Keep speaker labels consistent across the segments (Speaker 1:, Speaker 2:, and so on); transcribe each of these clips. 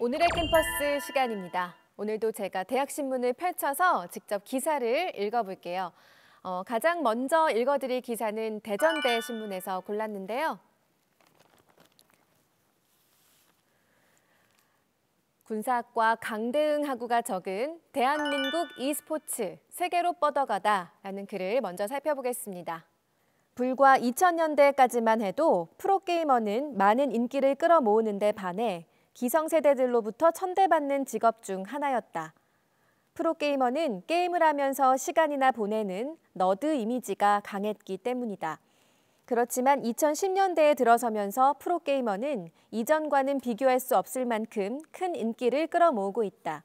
Speaker 1: 오늘의 캠퍼스 시간입니다. 오늘도 제가 대학신문을 펼쳐서 직접 기사를 읽어볼게요. 가장 먼저 읽어드릴 기사는 대전대 신문에서 골랐는데요. 군사학과 강대응 학우가 적은 대한민국 e스포츠 세계로 뻗어가다라는 글을 먼저 살펴보겠습니다. 불과 2000년대까지만 해도 프로게이머는 많은 인기를 끌어모으는 데 반해 기성세대들로부터 천대받는 직업 중 하나였다. 프로게이머는 게임을 하면서 시간이나 보내는 너드 이미지가 강했기 때문이다. 그렇지만 2010년대에 들어서면서 프로게이머는 이전과는 비교할 수 없을 만큼 큰 인기를 끌어모으고 있다.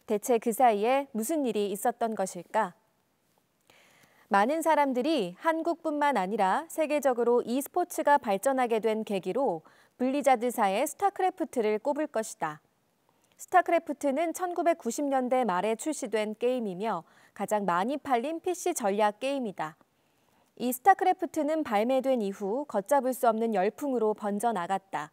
Speaker 1: 대체 그 사이에 무슨 일이 있었던 것일까? 많은 사람들이 한국뿐만 아니라 세계적으로 e스포츠가 발전하게 된 계기로 블리자드사의 스타크래프트를 꼽을 것이다. 스타크래프트는 1990년대 말에 출시된 게임이며 가장 많이 팔린 PC 전략 게임이다. 이 스타크래프트는 발매된 이후 걷잡을 수 없는 열풍으로 번져나갔다.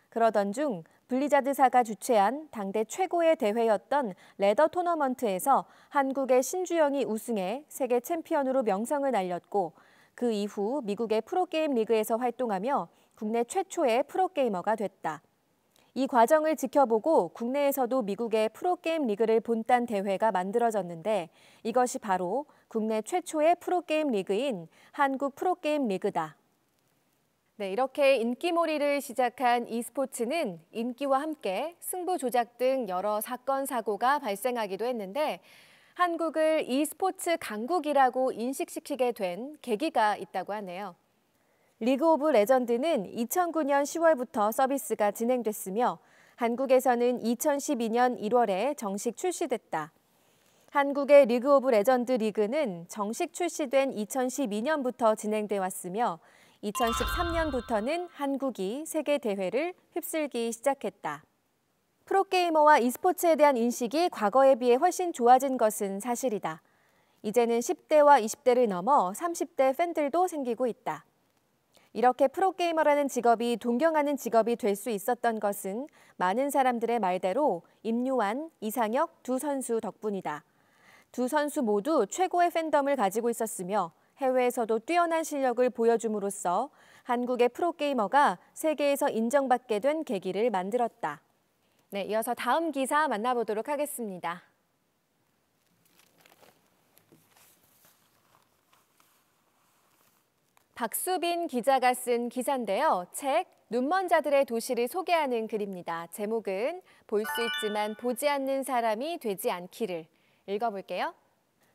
Speaker 1: 그러던 중 블리자드사가 주최한 당대 최고의 대회였던 레더 토너먼트에서 한국의 신주영이 우승해 세계 챔피언으로 명성을 날렸고 그 이후 미국의 프로게임 리그에서 활동하며 국내 최초의 프로게이머가 됐다. 이 과정을 지켜보고 국내에서도 미국의 프로게임 리그를 본딴 대회가 만들어졌는데 이것이 바로 국내 최초의 프로게임 리그인 한국 프로게임 리그다. 네, 이렇게 인기몰이를 시작한 e스포츠는 인기와 함께 승부 조작 등 여러 사건, 사고가 발생하기도 했는데 한국을 e스포츠 강국이라고 인식시키게 된 계기가 있다고 하네요. 리그 오브 레전드는 2009년 10월부터 서비스가 진행됐으며 한국에서는 2012년 1월에 정식 출시됐다. 한국의 리그 오브 레전드 리그는 정식 출시된 2012년부터 진행돼 왔으며 2013년부터는 한국이 세계 대회를 휩쓸기 시작했다. 프로게이머와 e스포츠에 대한 인식이 과거에 비해 훨씬 좋아진 것은 사실이다. 이제는 10대와 20대를 넘어 30대 팬들도 생기고 있다. 이렇게 프로게이머라는 직업이 동경하는 직업이 될 수 있었던 것은 많은 사람들의 말대로 임요한, 이상혁 두 선수 덕분이다. 두 선수 모두 최고의 팬덤을 가지고 있었으며 해외에서도 뛰어난 실력을 보여줌으로써 한국의 프로게이머가 세계에서 인정받게 된 계기를 만들었다. 네, 이어서 다음 기사 만나보도록 하겠습니다. 박수빈 기자가 쓴 기사인데요. 책 눈먼 자들의 도시를 소개하는 글입니다. 제목은 볼 수 있지만 보지 않는 사람이 되지 않기를. 읽어볼게요.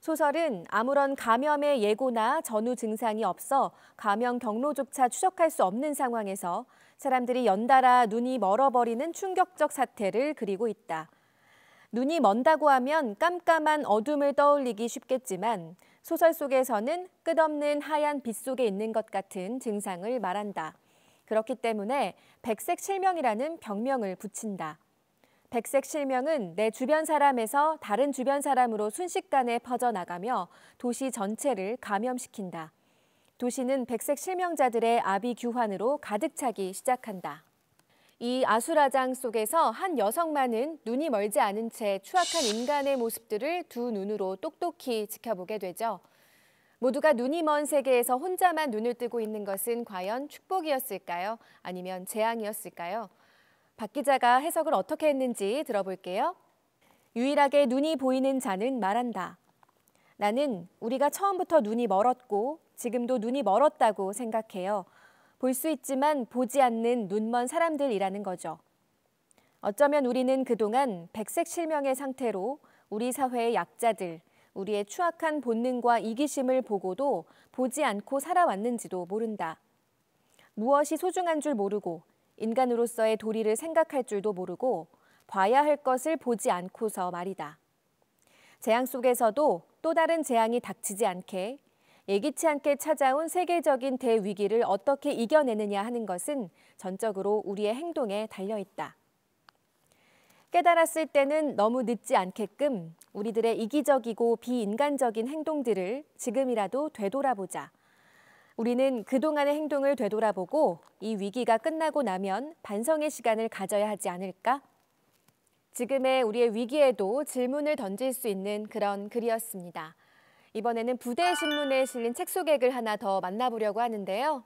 Speaker 1: 소설은 아무런 감염의 예고나 전후 증상이 없어 감염 경로조차 추적할 수 없는 상황에서 사람들이 연달아 눈이 멀어버리는 충격적 사태를 그리고 있다. 눈이 먼다고 하면 깜깜한 어둠을 떠올리기 쉽겠지만 소설 속에서는 끝없는 하얀 빛 속에 있는 것 같은 증상을 말한다. 그렇기 때문에 백색 실명이라는 병명을 붙인다. 백색 실명은 내 주변 사람에서 다른 주변 사람으로 순식간에 퍼져나가며 도시 전체를 감염시킨다. 도시는 백색 실명자들의 아비규환으로 가득 차기 시작한다. 이 아수라장 속에서 한 여성만은 눈이 멀지 않은 채 추악한 인간의 모습들을 두 눈으로 똑똑히 지켜보게 되죠. 모두가 눈이 먼 세계에서 혼자만 눈을 뜨고 있는 것은 과연 축복이었을까요? 아니면 재앙이었을까요? 박 기자가 해석을 어떻게 했는지 들어볼게요. 유일하게 눈이 보이는 자는 말한다. 나는 우리가 처음부터 눈이 멀었고 지금도 눈이 멀었다고 생각해요. 볼 수 있지만 보지 않는 눈먼 사람들이라는 거죠. 어쩌면 우리는 그동안 백색 실명의 상태로 우리 사회의 약자들, 우리의 추악한 본능과 이기심을 보고도 보지 않고 살아왔는지도 모른다. 무엇이 소중한 줄 모르고 인간으로서의 도리를 생각할 줄도 모르고 봐야 할 것을 보지 않고서 말이다. 재앙 속에서도 또 다른 재앙이 닥치지 않게 예기치 않게 찾아온 세계적인 대위기를 어떻게 이겨내느냐 하는 것은 전적으로 우리의 행동에 달려있다. 깨달았을 때는 너무 늦지 않게끔 우리들의 이기적이고 비인간적인 행동들을 지금이라도 되돌아보자. 우리는 그동안의 행동을 되돌아보고 이 위기가 끝나고 나면 반성의 시간을 가져야 하지 않을까? 지금의 우리의 위기에도 질문을 던질 수 있는 그런 글이었습니다. 이번에는 부대신문에 실린 책 소개글 하나 더 만나보려고 하는데요.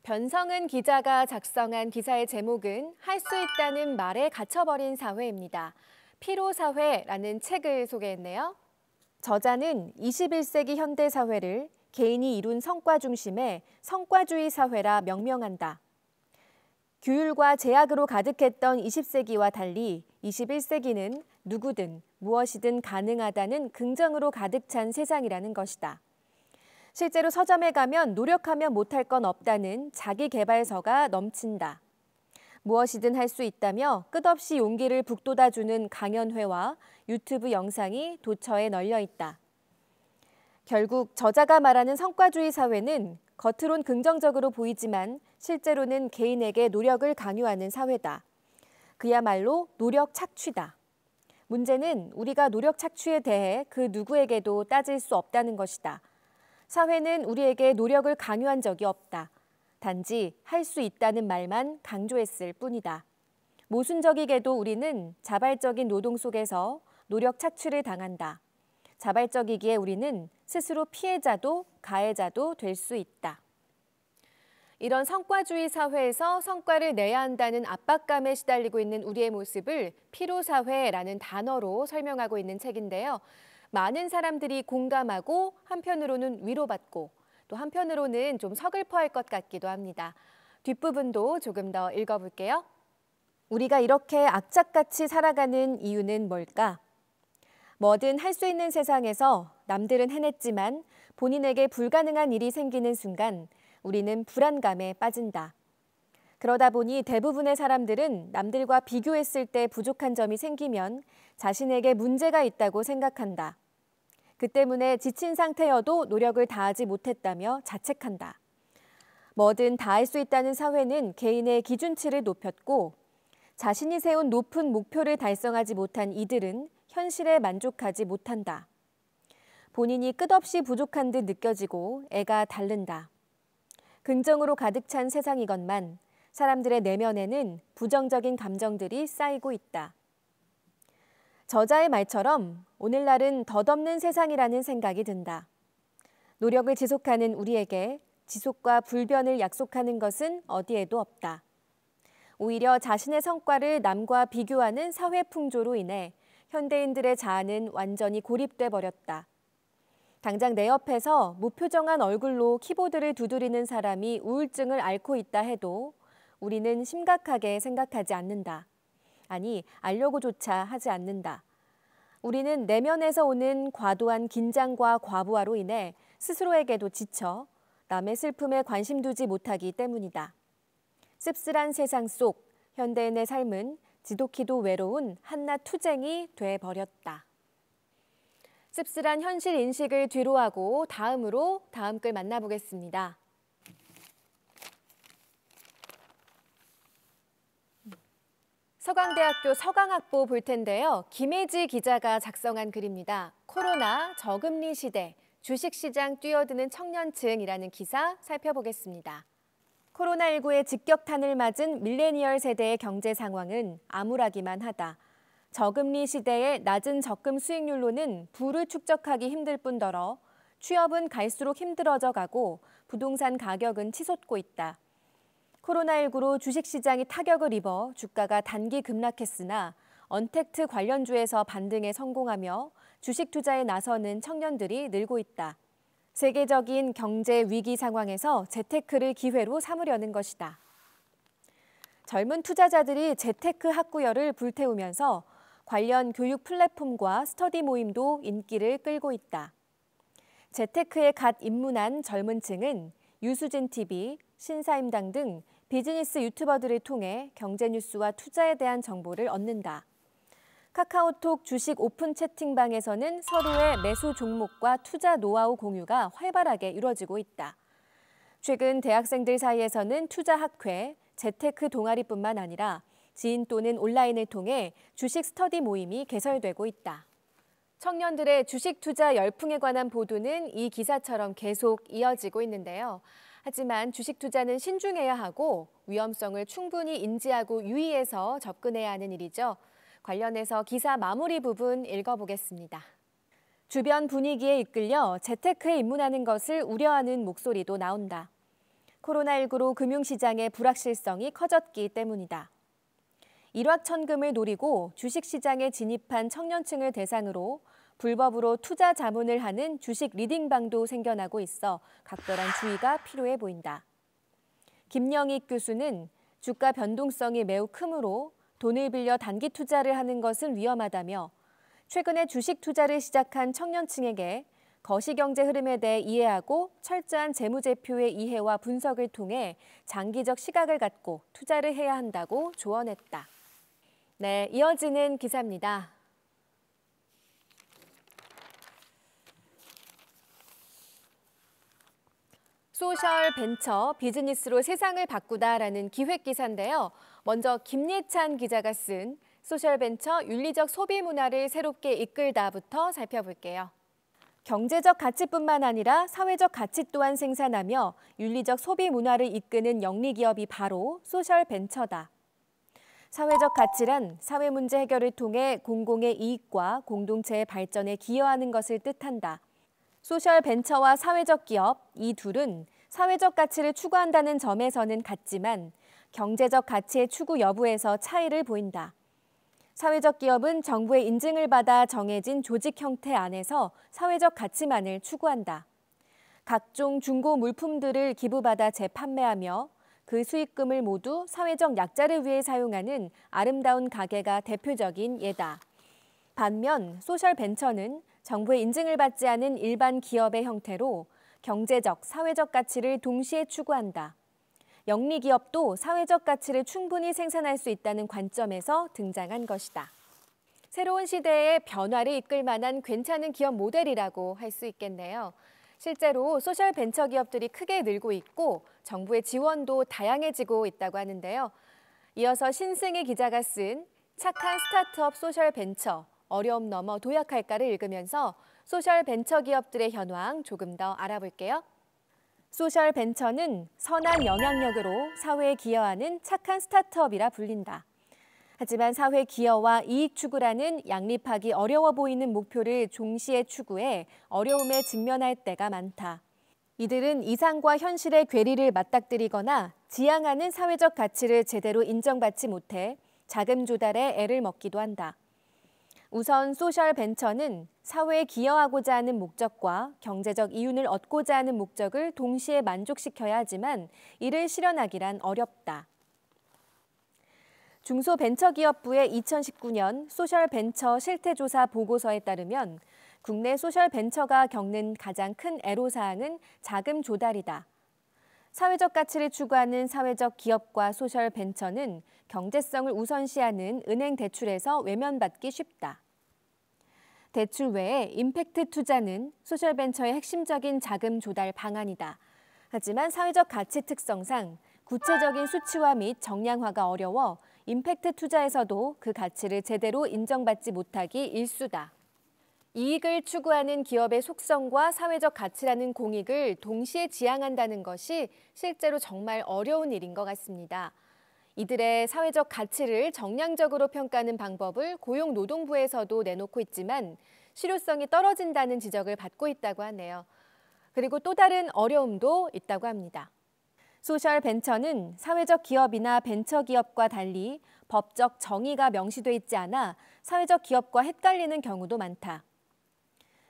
Speaker 1: 변성은 기자가 작성한 기사의 제목은 할 수 있다는 말에 갇혀버린 사회입니다. 피로사회라는 책을 소개했네요. 저자는 21세기 현대사회를 개인이 이룬 성과 중심의 성과주의 사회라 명명한다. 규율과 제약으로 가득했던 20세기와 달리 21세기는 누구든 무엇이든 가능하다는 긍정으로 가득 찬 세상이라는 것이다. 실제로 서점에 가면 노력하면 못할 건 없다는 자기계발서가 넘친다. 무엇이든 할 수 있다며 끝없이 용기를 북돋아주는 강연회와 유튜브 영상이 도처에 널려 있다. 결국 저자가 말하는 성과주의 사회는 겉으론 긍정적으로 보이지만 실제로는 개인에게 노력을 강요하는 사회다. 그야말로 노력 착취다. 문제는 우리가 노력 착취에 대해 그 누구에게도 따질 수 없다는 것이다. 사회는 우리에게 노력을 강요한 적이 없다. 단지 할 수 있다는 말만 강조했을 뿐이다. 모순적이게도 우리는 자발적인 노동 속에서 노력 착취를 당한다. 자발적이기에 우리는 스스로 피해자도 가해자도 될 수 있다. 이런 성과주의 사회에서 성과를 내야 한다는 압박감에 시달리고 있는 우리의 모습을 피로사회라는 단어로 설명하고 있는 책인데요. 많은 사람들이 공감하고 한편으로는 위로받고 또 한편으로는 좀 서글퍼할 것 같기도 합니다. 뒷부분도 조금 더 읽어볼게요. 우리가 이렇게 악착같이 살아가는 이유는 뭘까? 뭐든 할 수 있는 세상에서 남들은 해냈지만 본인에게 불가능한 일이 생기는 순간 우리는 불안감에 빠진다. 그러다 보니 대부분의 사람들은 남들과 비교했을 때 부족한 점이 생기면 자신에게 문제가 있다고 생각한다. 그 때문에 지친 상태여도 노력을 다하지 못했다며 자책한다. 뭐든 다 할 수 있다는 사회는 개인의 기준치를 높였고 자신이 세운 높은 목표를 달성하지 못한 이들은 현실에 만족하지 못한다. 본인이 끝없이 부족한 듯 느껴지고 애가 다른다. 긍정으로 가득 찬 세상이건만 사람들의 내면에는 부정적인 감정들이 쌓이고 있다. 저자의 말처럼 오늘날은 덧없는 세상이라는 생각이 든다. 노력을 지속하는 우리에게 지속과 불변을 약속하는 것은 어디에도 없다. 오히려 자신의 성과를 남과 비교하는 사회 풍조로 인해 현대인들의 자아는 완전히 고립돼 버렸다. 당장 내 옆에서 무표정한 얼굴로 키보드를 두드리는 사람이 우울증을 앓고 있다 해도 우리는 심각하게 생각하지 않는다. 아니, 알려고조차 하지 않는다. 우리는 내면에서 오는 과도한 긴장과 과부하로 인해 스스로에게도 지쳐 남의 슬픔에 관심 두지 못하기 때문이다. 씁쓸한 세상 속 현대인의 삶은 지독히도 외로운 한낱 투쟁이 돼버렸다. 씁쓸한 현실 인식을 뒤로하고 다음으로 다음 글 만나보겠습니다. 서강대학교 서강학부 볼 텐데요. 김혜지 기자가 작성한 글입니다. 코로나, 저금리 시대, 주식시장 뛰어드는 청년층이라는 기사 살펴보겠습니다. 코로나19의 직격탄을 맞은 밀레니얼 세대의 경제 상황은 암울하기만 하다. 저금리 시대의 낮은 적금 수익률로는 부를 축적하기 힘들 뿐더러 취업은 갈수록 힘들어져 가고 부동산 가격은 치솟고 있다. 코로나19로 주식시장이 타격을 입어 주가가 단기 급락했으나 언택트 관련주에서 반등에 성공하며 주식 투자에 나서는 청년들이 늘고 있다. 세계적인 경제 위기 상황에서 재테크를 기회로 삼으려는 것이다. 젊은 투자자들이 재테크 학구열을 불태우면서 관련 교육 플랫폼과 스터디 모임도 인기를 끌고 있다. 재테크에 갓 입문한 젊은 층은 유수진 TV, 신사임당 등 비즈니스 유튜버들을 통해 경제 뉴스와 투자에 대한 정보를 얻는다. 카카오톡 주식 오픈 채팅방에서는 서로의 매수 종목과 투자 노하우 공유가 활발하게 이루어지고 있다. 최근 대학생들 사이에서는 투자 학회, 재테크 동아리뿐만 아니라 지인 또는 온라인을 통해 주식 스터디 모임이 개설되고 있다. 청년들의 주식 투자 열풍에 관한 보도는 이 기사처럼 계속 이어지고 있는데요. 하지만 주식 투자는 신중해야 하고 위험성을 충분히 인지하고 유의해서 접근해야 하는 일이죠. 관련해서 기사 마무리 부분 읽어보겠습니다. 주변 분위기에 이끌려 재테크에 입문하는 것을 우려하는 목소리도 나온다. 코로나19로 금융시장의 불확실성이 커졌기 때문이다. 일확천금을 노리고 주식시장에 진입한 청년층을 대상으로 불법으로 투자 자문을 하는 주식 리딩방도 생겨나고 있어 각별한 주의가 필요해 보인다. 김영익 교수는 주가 변동성이 매우 크므로 돈을 빌려 단기 투자를 하는 것은 위험하다며 최근에 주식 투자를 시작한 청년층에게 거시경제 흐름에 대해 이해하고 철저한 재무제표의 이해와 분석을 통해 장기적 시각을 갖고 투자를 해야 한다고 조언했다. 네, 이어지는 기사입니다. 소셜 벤처 비즈니스로 세상을 바꾸다라는 기획 기사인데요. 먼저 김예찬 기자가 쓴 소셜 벤처 윤리적 소비 문화를 새롭게 이끌다부터 살펴볼게요. 경제적 가치뿐만 아니라 사회적 가치 또한 생산하며 윤리적 소비 문화를 이끄는 영리 기업이 바로 소셜 벤처다. 사회적 가치란 사회 문제 해결을 통해 공공의 이익과 공동체의 발전에 기여하는 것을 뜻한다. 소셜 벤처와 사회적 기업, 이 둘은 사회적 가치를 추구한다는 점에서는 같지만 경제적 가치의 추구 여부에서 차이를 보인다. 사회적 기업은 정부의 인증을 받아 정해진 조직 형태 안에서 사회적 가치만을 추구한다. 각종 중고 물품들을 기부받아 재판매하며 그 수익금을 모두 사회적 약자를 위해 사용하는 아름다운 가게가 대표적인 예다. 반면 소셜 벤처는 정부의 인증을 받지 않은 일반 기업의 형태로 경제적, 사회적 가치를 동시에 추구한다. 영리 기업도 사회적 가치를 충분히 생산할 수 있다는 관점에서 등장한 것이다. 새로운 시대의 변화를 이끌 만한 괜찮은 기업 모델이라고 할 수 있겠네요. 실제로 소셜 벤처 기업들이 크게 늘고 있고 정부의 지원도 다양해지고 있다고 하는데요. 이어서 신승희 기자가 쓴 착한 스타트업 소셜 벤처, 어려움 넘어 도약할까를 읽으면서 소셜 벤처 기업들의 현황 조금 더 알아볼게요. 소셜 벤처는 선한 영향력으로 사회에 기여하는 착한 스타트업이라 불린다. 하지만 사회 기여와 이익 추구라는 양립하기 어려워 보이는 목표를 동시에 추구해 어려움에 직면할 때가 많다. 이들은 이상과 현실의 괴리를 맞닥뜨리거나 지향하는 사회적 가치를 제대로 인정받지 못해 자금 조달에 애를 먹기도 한다. 우선 소셜 벤처는 사회에 기여하고자 하는 목적과 경제적 이윤을 얻고자 하는 목적을 동시에 만족시켜야 하지만 이를 실현하기란 어렵다. 중소벤처기업부의 2019년 소셜벤처 실태조사 보고서에 따르면 국내 소셜벤처가 겪는 가장 큰 애로사항은 자금 조달이다. 사회적 가치를 추구하는 사회적 기업과 소셜벤처는 경제성을 우선시하는 은행 대출에서 외면받기 쉽다. 대출 외에 임팩트 투자는 소셜벤처의 핵심적인 자금 조달 방안이다. 하지만 사회적 가치 특성상 구체적인 수치화 및 정량화가 어려워 임팩트 투자에서도 그 가치를 제대로 인정받지 못하기 일쑤다. 이익을 추구하는 기업의 속성과 사회적 가치라는 공익을 동시에 지향한다는 것이 실제로 정말 어려운 일인 것 같습니다. 이들의 사회적 가치를 정량적으로 평가하는 방법을 고용노동부에서도 내놓고 있지만 실효성이 떨어진다는 지적을 받고 있다고 하네요. 그리고 또 다른 어려움도 있다고 합니다. 소셜 벤처는 사회적 기업이나 벤처 기업과 달리 법적 정의가 명시돼 있지 않아 사회적 기업과 헷갈리는 경우도 많다.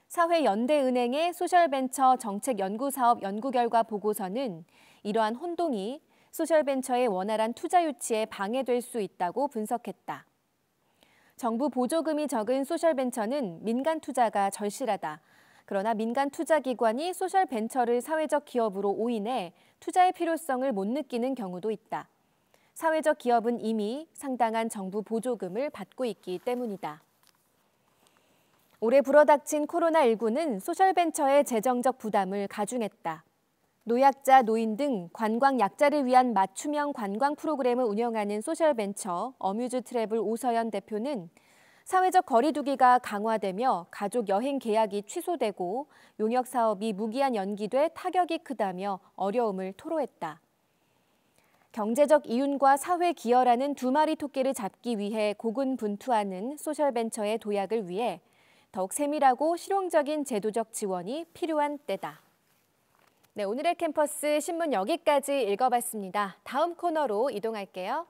Speaker 1: 사회연대은행의 소셜벤처 정책연구사업 연구결과 보고서는 이러한 혼동이 소셜벤처의 원활한 투자 유치에 방해될 수 있다고 분석했다. 정부 보조금이 적은 소셜벤처는 민간 투자가 절실하다. 그러나 민간 투자기관이 소셜벤처를 사회적 기업으로 오인해 투자의 필요성을 못 느끼는 경우도 있다. 사회적 기업은 이미 상당한 정부 보조금을 받고 있기 때문이다. 올해 불어닥친 코로나19는 소셜벤처의 재정적 부담을 가중했다. 노약자, 노인 등 관광 약자를 위한 맞춤형 관광 프로그램을 운영하는 소셜벤처 어뮤즈 트래블 오서연 대표는 사회적 거리두기가 강화되며 가족 여행 계약이 취소되고 용역 사업이 무기한 연기돼 타격이 크다며 어려움을 토로했다. 경제적 이윤과 사회 기여라는 두 마리 토끼를 잡기 위해 고군분투하는 소셜벤처의 도약을 위해 더욱 세밀하고 실용적인 제도적 지원이 필요한 때다. 네, 오늘의 캠퍼스 신문 여기까지 읽어봤습니다. 다음 코너로 이동할게요.